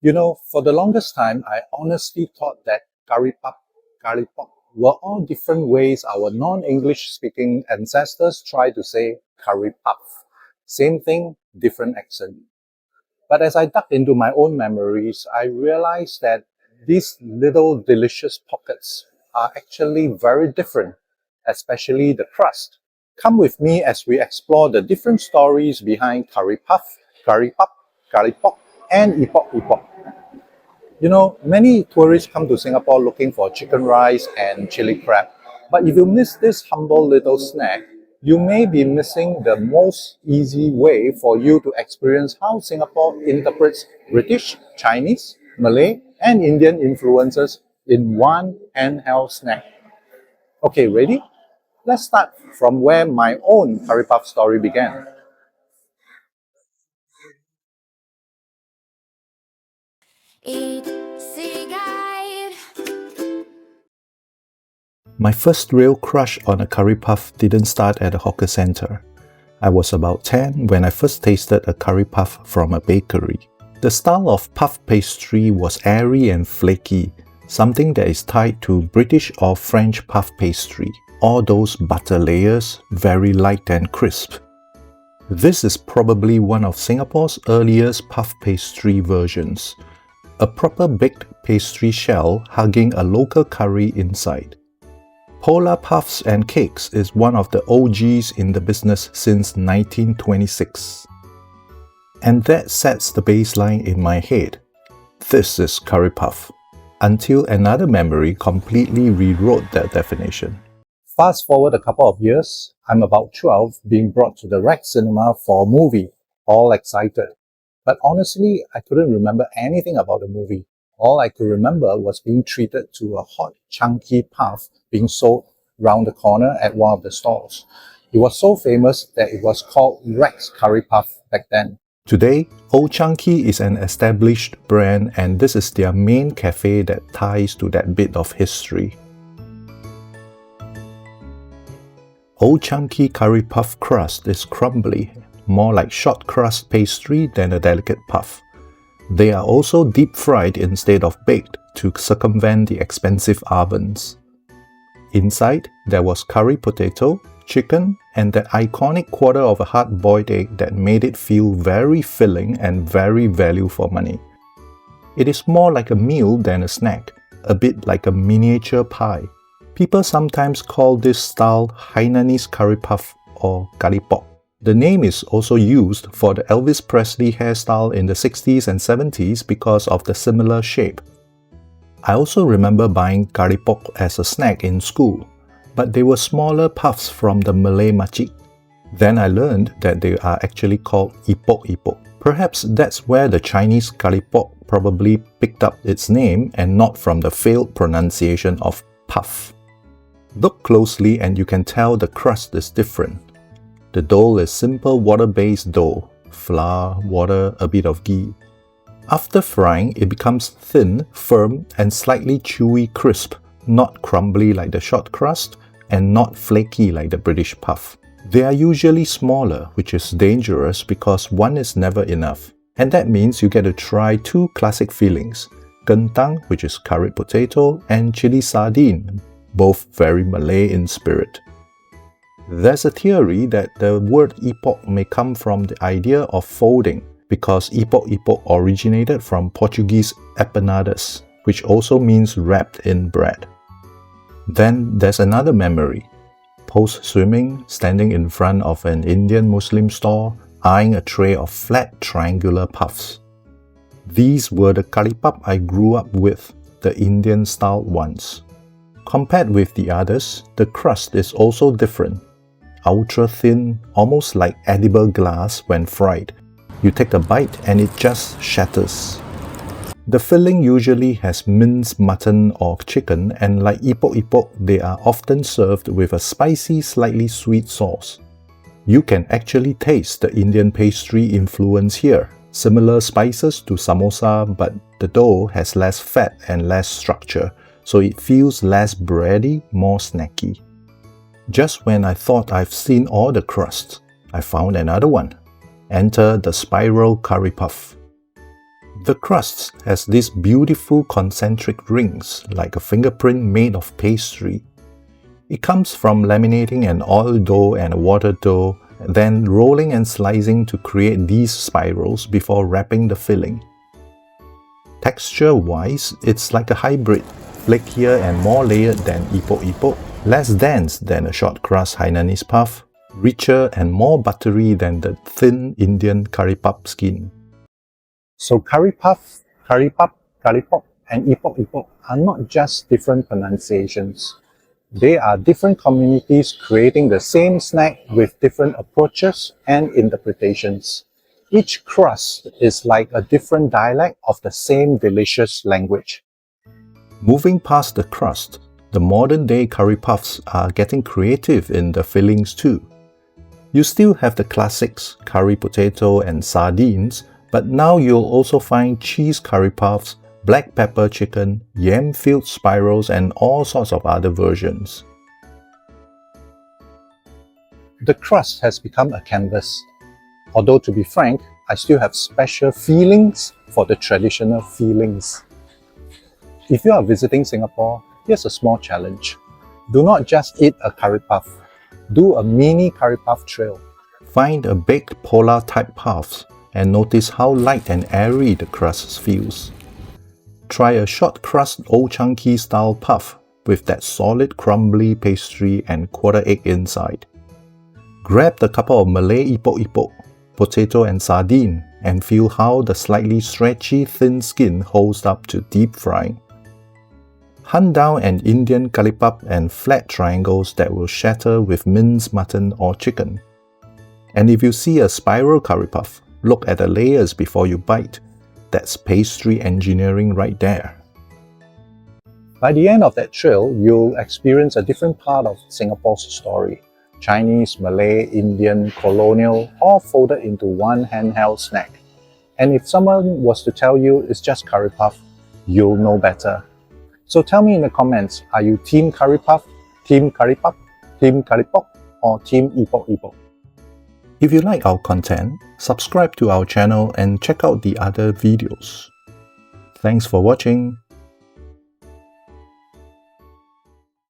For the longest time, I honestly thought that Karipap, Karipok were all different ways our non-English speaking ancestors tried to say Karipap. Same thing, different accent. But as I dug into my own memories, I realized that these little delicious pockets are actually very different, especially the crust. Come with me as we explore the different stories behind curry puff, curry pup, curry pok, and epok epok. Many tourists come to Singapore looking for chicken rice and chili crab. But if you miss this humble little snack, you may be missing the most easy way for you to experience how Singapore interprets British, Chinese, Malay, and Indian influences in one handheld snack. Okay, ready? Let's start from where my own curry puff story began. Eat, see, guide. My first real crush on a curry puff didn't start at a hawker center. I was about 10 when I first tasted a curry puff from a bakery. The style of puff pastry was airy and flaky, something that is tied to British or French puff pastry. All those butter layers, very light and crisp. This is probably one of Singapore's earliest puff pastry versions. A proper baked pastry shell hugging a local curry inside. Polar Puffs and Cakes is one of the OGs in the business since 1926. And that sets the baseline in my head. This is curry puff. Until another memory completely rewrote that definition. Fast forward a couple of years, I'm about 12, being brought to the Rex Cinema for a movie, all excited. But honestly, I couldn't remember anything about the movie. All I could remember was being treated to a hot, chunky puff being sold round the corner at one of the stalls. It was so famous that it was called Rex Curry Puff back then. Today, Old Chunky is an established brand and this is their main cafe that ties to that bit of history. Old Chunky Curry Puff crust is crumbly, more like short crust pastry than a delicate puff. They are also deep fried instead of baked to circumvent the expensive ovens. Inside, there was curry potato, chicken, and that iconic quarter of a hard-boiled egg that made it feel very filling and very value for money. It is more like a meal than a snack, a bit like a miniature pie. People sometimes call this style Hainanese curry puff or Karipok. The name is also used for the Elvis Presley hairstyle in the 60s and 70s because of the similar shape. I also remember buying Karipok as a snack in school, but they were smaller puffs from the Malay makcik. Then I learned that they are actually called Epok Epok. Perhaps that's where the Chinese Karipok probably picked up its name and not from the failed pronunciation of puff. Look closely and you can tell the crust is different. The dough is simple water-based dough, flour, water, a bit of ghee. After frying, it becomes thin, firm, and slightly chewy crisp, not crumbly like the short crust, and not flaky like the British puff. They are usually smaller, which is dangerous because one is never enough. And that means you get to try two classic fillings, kentang, which is curried potato, and chili sardine, both very Malay in spirit. There's a theory that the word epok may come from the idea of folding, because epok epok originated from Portuguese empanadas, which also means wrapped in bread. Then there's another memory. Post-swimming, standing in front of an Indian Muslim store, eyeing a tray of flat triangular puffs. These were the karipap I grew up with, the Indian-style ones. Compared with the others, the crust is also different. Ultra thin, almost like edible glass when fried. You take a bite and it just shatters. The filling usually has minced mutton or chicken, and like epok epok, they are often served with a spicy, slightly sweet sauce. You can actually taste the Indian pastry influence here. Similar spices to samosa, but the dough has less fat and less structure, so it feels less bready, more snacky. Just when I thought I've seen all the crusts, I found another one. Enter the spiral curry puff. The crust has these beautiful concentric rings like a fingerprint made of pastry. It comes from laminating an oil dough and a water dough, then rolling and slicing to create these spirals before wrapping the filling. Texture-wise, it's like a hybrid, flakier and more layered than Epok Epok, less dense than a short crust Hainanese puff, richer and more buttery than the thin Indian Karipap skin. So Karipap, Karipap, Karipok, and Epok Epok are not just different pronunciations. They are different communities creating the same snack with different approaches and interpretations. Each crust is like a different dialect of the same delicious language. Moving past the crust, the modern-day curry puffs are getting creative in the fillings too. You still have the classics, curry potato and sardines, but now you'll also find cheese curry puffs, black pepper chicken, yam-filled spirals, and all sorts of other versions. The crust has become a canvas. Although to be frank, I still have special feelings for the traditional fillings. If you are visiting Singapore, here's a small challenge. Do not just eat a curry puff. Do a mini curry puff trail. Find a baked polar type puffs and notice how light and airy the crust feels. Try a short crust old chunky style puff with that solid crumbly pastry and quarter egg inside. Grab the couple of Malay Epok Epok, potato and sardine, and feel how the slightly stretchy thin skin holds up to deep frying. Hunt down an Indian Karipap and flat triangles that will shatter with minced mutton or chicken. And if you see a spiral curry puff, look at the layers before you bite. That's pastry engineering right there. By the end of that trail, you'll experience a different part of Singapore's story. Chinese, Malay, Indian, colonial, all folded into one handheld snack. And if someone was to tell you it's just curry puff, you'll know better. So tell me in the comments, are you team curry puff, team Karipap, team Karipok, or team Epok Epok? If you like our content, subscribe to our channel and check out the other videos. Thanks for watching.